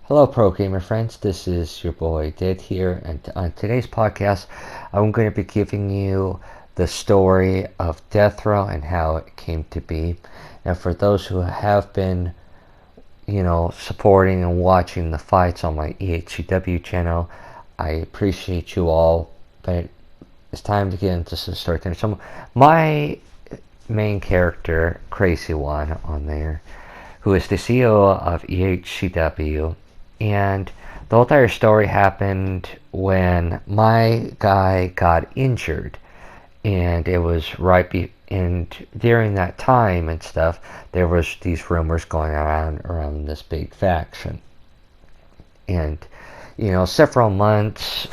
Hello, Pro Gamer friends. This is your boy Did here, and on today's podcast, I'm going to be giving you the story of DeathRow and how it came to be. Now, for those who have been, supporting and watching the fights on my EHCW channel, I appreciate you all. But it's time to get into some story time. So, my main character, Crazy One, on there, who is the CEO of EHCW. And the whole entire story happened when my guy got injured. And it was and during that time and stuff, there was these rumors going around this big faction. And, several months,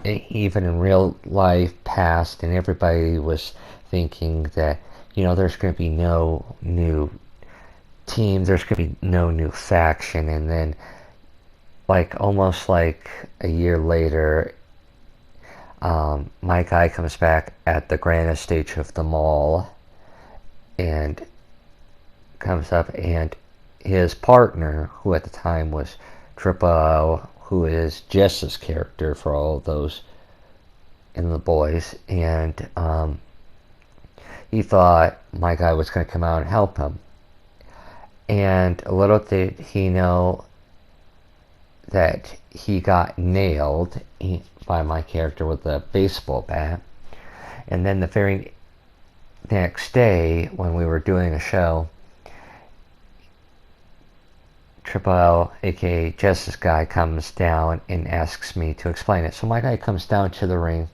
even in real life, passed, and everybody was thinking that, there's going to be no new team, there's going to be no new faction, and then almost like a year later, my guy comes back at the grandest stage of them all and comes up, and his partner, who at the time was Triple, who is Jess's character for all of those in the boys, and he thought my guy was going to come out and help him. And little did he know that he got nailed by my character with a baseball bat. And then the very next day, when we were doing a show, Triple L, aka Justice Guy, comes down and asks me to explain it. So my guy comes down to the ring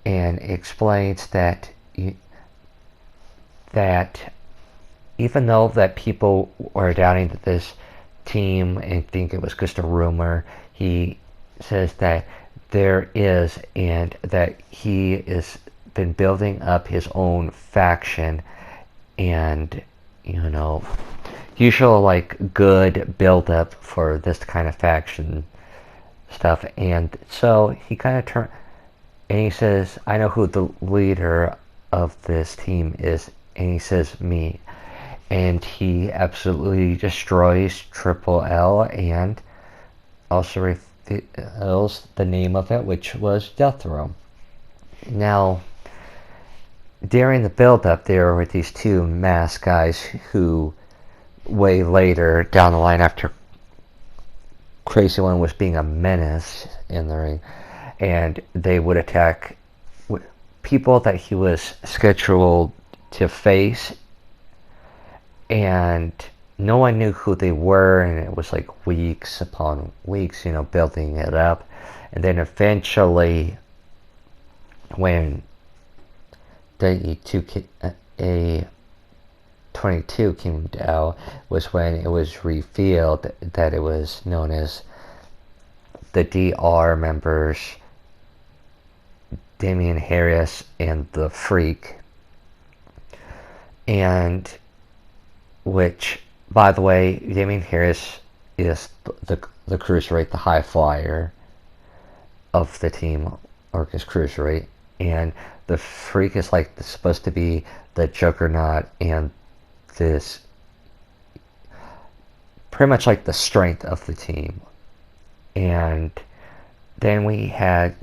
and explains that even though that people were doubting that this team and think it was just a rumor, he says that there is, and that he has been building up his own faction, and usual good build up for this kind of faction stuff. And so he kind of turned and he says, I know who the leader of this team is, and he says me. And he absolutely destroys Triple L and also reveals the name of it, which was DeathRow. Now, during the build-up, there were these two masked guys who, way later down the line, after Crazy One was being a menace in the ring, and they would attack people that he was scheduled to face, and no one knew who they were, and it was weeks upon weeks, building it up. And then eventually, when a 22 came out, was when it was revealed that it was known as the DR members, Damian Harris and the Freak. And which, by the way, Damian Harris is the cruiserweight, the high flyer of the team, or his cruiserweight, and the Freak is supposed to be the juggernaut and this pretty much the strength of the team. And then we had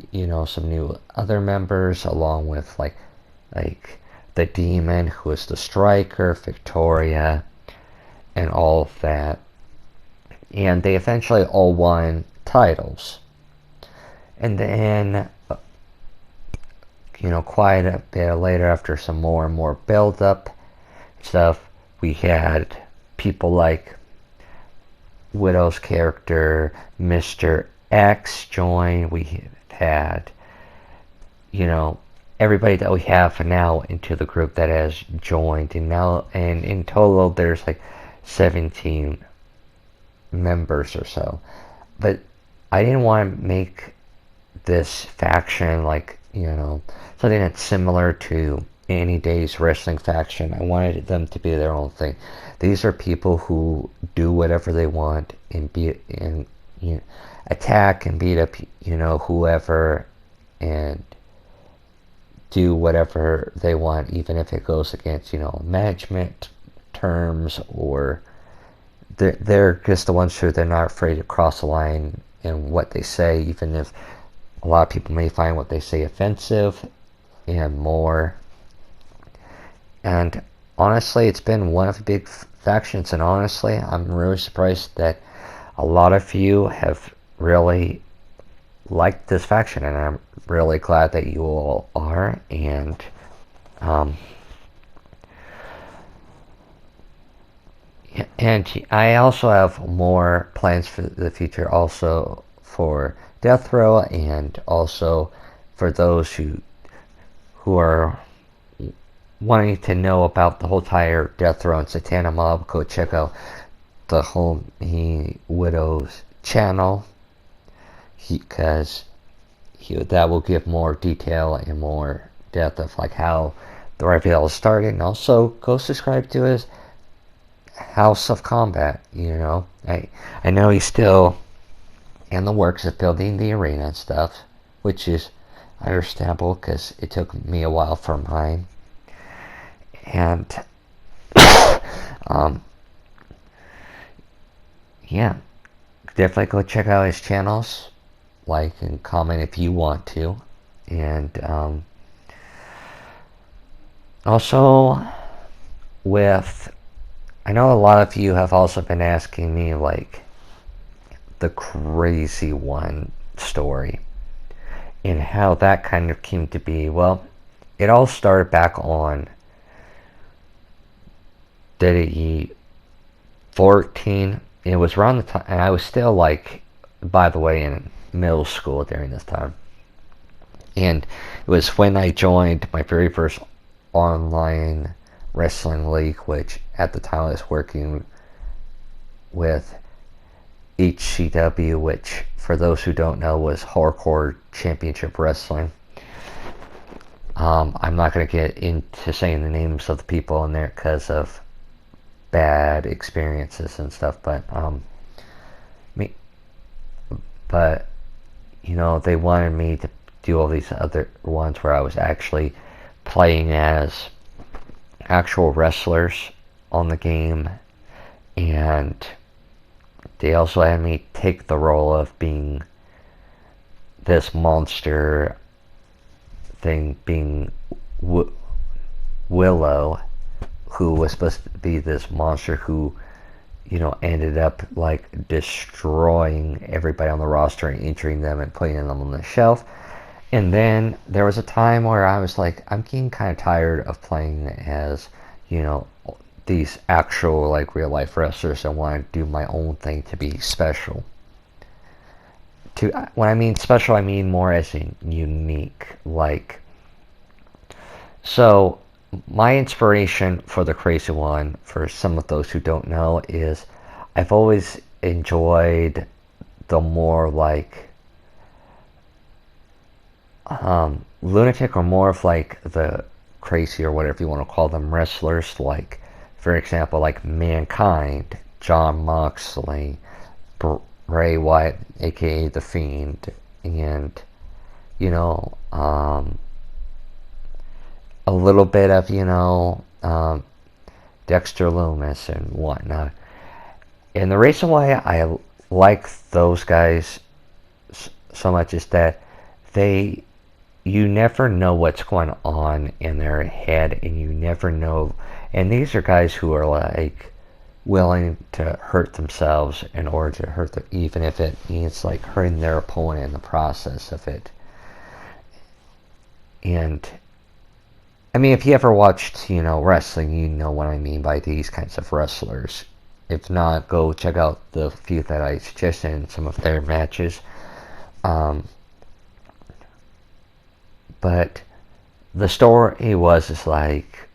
some new other members, along with like the Demon, who is the striker, Victoria, and all of that. And they eventually all won titles. And then, quite a bit later, after some more and more build-up stuff, we had people like Widow's character, Mr. X, join. We had, everybody that we have now into the group that has joined. And in total, there's 17 members or so. But I didn't want to make this faction something that's similar to any day's wrestling faction. I wanted them to be their own thing. These are people who do whatever they want and attack and beat up whoever, and do whatever they want, even if it goes against management terms or they're just the ones who they're not afraid to cross the line in what they say, even if a lot of people may find what they say offensive and more. And honestly, it's been one of the big factions, and honestly, I'm really surprised that a lot of you have really liked this faction, and I'm really glad that you all are. And I also have more plans for the future, also for DeathRow, and also for those who are wanting to know about the whole entire DeathRow and Satana mob. Go check out the Homie Widow's channel, because that will give more detail and more depth of like how the reveal started. And also go subscribe to his House of Combat. I know he's still in the works of building the arena and stuff, which is understandable because it took me a while for mine. And yeah, definitely go check out his channels, like and comment if you want to. And also I know a lot of you have also been asking me like the Crazy One story and how that kind of came to be. Well, it all started back on DE 14. It was around the time, and I was still like, by the way, in middle school during this time. And it was when I joined my very first online wrestling league, which at the time I was working with EHCW, which for those who don't know was Hardcore Championship Wrestling. I'm not going to get into saying the names of the people in there because of bad experiences and stuff, but they wanted me to do all these other ones where I was actually playing as actual wrestlers on the game, and they also had me take the role of being this monster thing, being Willow, who was supposed to be this monster who ended up like destroying everybody on the roster and injuring them and putting them on the shelf. And then there was a time where I was like, I'm getting kind of tired of playing as, these actual like real life wrestlers. I want to do my own thing to be special. When I mean special, I mean more as in unique. Like, so my inspiration for the Crazy One, for some of those who don't know, is I've always enjoyed the more like lunatic, or more of like the crazy, or whatever you want to call them, wrestlers. Like, for example, like Mankind, John Moxley, Bray Wyatt, aka The Fiend, and a little bit of Dexter Lumis and whatnot. And the reason why I like those guys so much is that you never know what's going on in their head, and you never know. And these are guys who are like willing to hurt themselves in order to hurt them, even if it means like hurting their opponent in the process of it. And I mean, if you ever watched wrestling, you know what I mean by these kinds of wrestlers. If not, go check out the few that I suggested in some of their matches. But the story is like,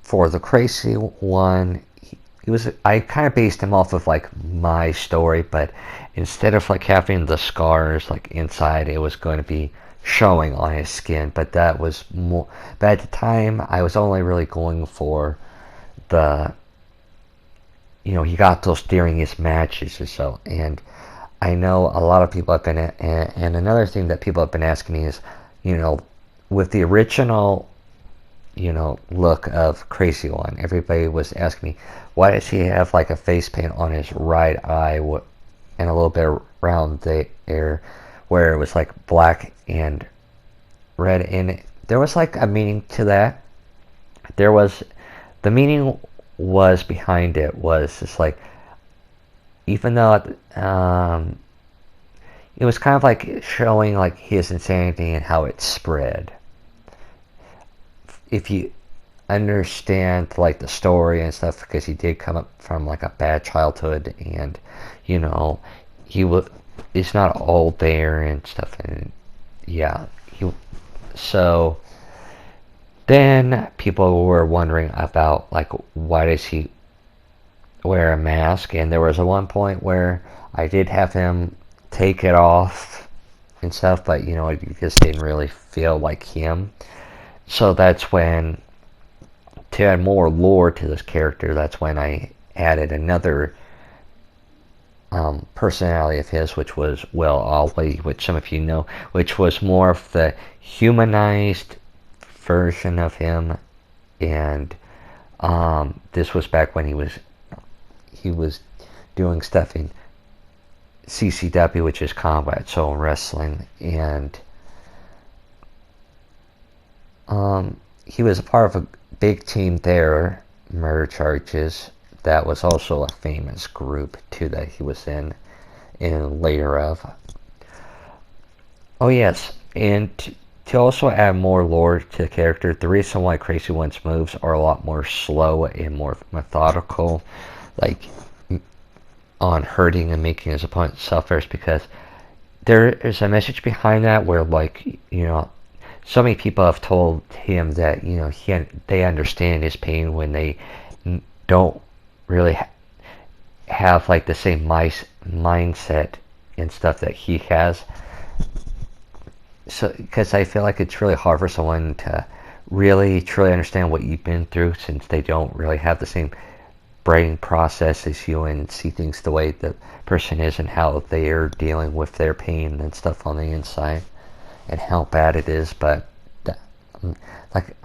for the Crazy One, I kind of based him off of like my story, but instead of like having the scars like inside, it was going to be showing on his skin. But that was more. But at the time, I was only really going for the. He got those during his matches or so, and I know a lot of people have been. And another thing that people have been asking me is, with the original look of Crazy One. Everybody was asking me, why does he have like a face paint on his right eye and a little bit around there where it was like black and red in it? There was like a meaning to that. The meaning was behind it was just like, even though it was kind of like showing like his insanity and how it spread. If you understand like the story and stuff, because he did come up from like a bad childhood, and he's not all there and stuff, and yeah, so then people were wondering about like, why does he wear a mask? And there was a one point where I did have him take it off and stuff, but it just didn't really feel like him. So that's when, to add more lore to this character, that's when I added another personality of his, which was Will Ollie, which some of you know, which was more of the humanized version of him. And this was back when he was doing stuff in CCW, which is Combat Zone Wrestling, and he was a part of a big team there, Murder Charges, that was also a famous group too that he was in later of. Oh yes, and to also add more lore to the character, the reason why Crazy One's moves are a lot more slow and more methodical, like on hurting and making his opponent suffer, is because there is a message behind that where, like, so many people have told him that they understand his pain when they don't really have like the same mindset and stuff that he has. So, because I feel like it's really hard for someone to really truly understand what you've been through, since they don't really have the same brain process as you and see things the way the person is, and how they're dealing with their pain and stuff on the inside, and how bad it is. But I'm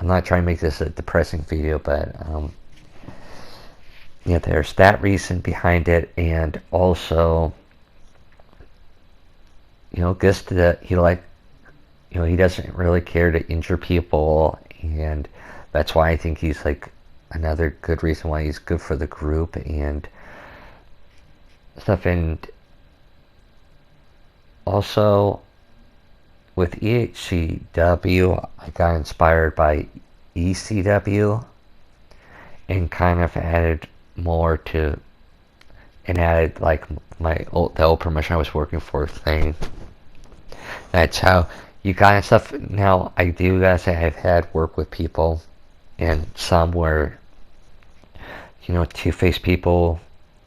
not trying to make this a depressing video, but there's that reason behind it, and also just that he doesn't really care to injure people, and that's why I think he's like another good reason why he's good for the group and stuff. And also with EHCW, I got inspired by ECW and kind of added more to, and added like the old promotion I was working for thing. That's how you got stuff. Now I do gotta say, I've had work with people, and some were two-faced people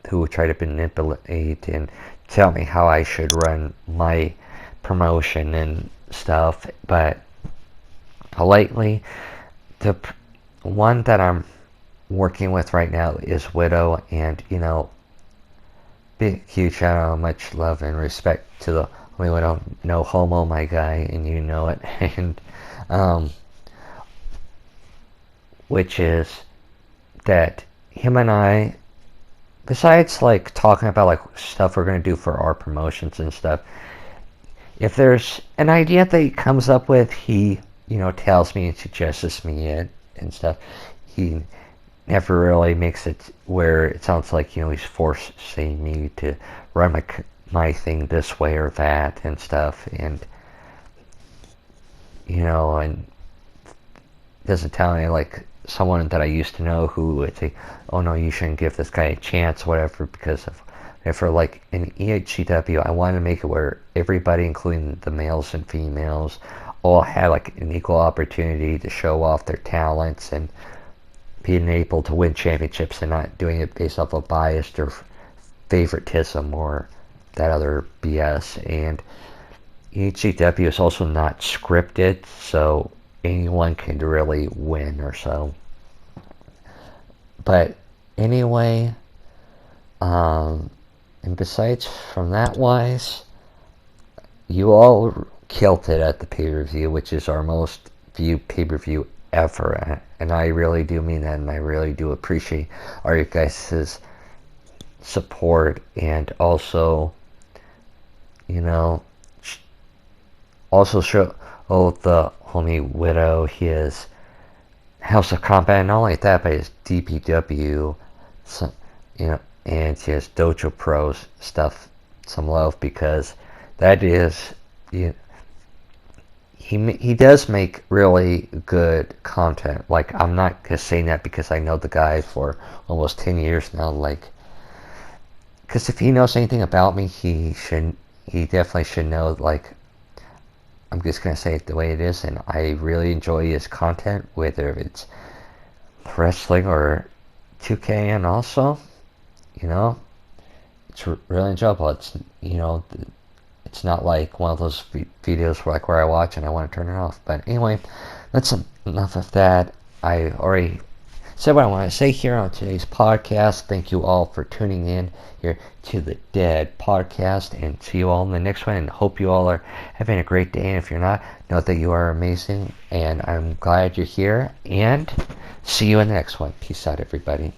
who try to manipulate and tell me how I should run my promotion and stuff. But lately, the one that I'm working with right now is Widow, and big huge shout out, much love and respect to the homie Widow, no homo, my guy, and you know it. And which is that him and I, besides like talking about like stuff we're gonna do for our promotions and stuff, if there's an idea that he comes up with, he tells me and suggests me it and stuff. He never really makes it where it sounds like he's forcing me to run my thing this way or that and stuff, and and doesn't tell me like someone that I used to know who would say, oh no, you shouldn't give this guy a chance, whatever, because of, for like in EHCW, I wanted to make it where everybody, including the males and females, all had like an equal opportunity to show off their talents and being able to win championships, and not doing it based off of bias or favoritism or that other BS. And EHCW is also not scripted, so anyone can really win or so. But anyway, and besides from that wise, you all killed it at the pay-per-view, which is our most viewed pay-per-view ever. and I really do mean that, and I really do appreciate all you guys' support, and also, you know, also show the homie Widow his House of Combat, and not only that, but his DPW, some, and his Dojo Pros stuff, some love, because that is, he does make really good content. Like, I'm not just saying that because I know the guy for almost 10 years now. Like, because if he knows anything about me, he definitely should know. Like, I'm just gonna say it the way it is, and I really enjoy his content, whether it's wrestling or 2K, and also, it's really enjoyable. It's it's not like one of those videos where I watch and I want to turn it off. But anyway, that's enough of that. I already said what I want to say here on today's podcast. Thank you all for tuning in here to the Dead Podcast, and see you all in the next one, and hope you all are having a great day. And if you're not, know that you are amazing, and I'm glad you're here, and see you in the next one. Peace out, everybody.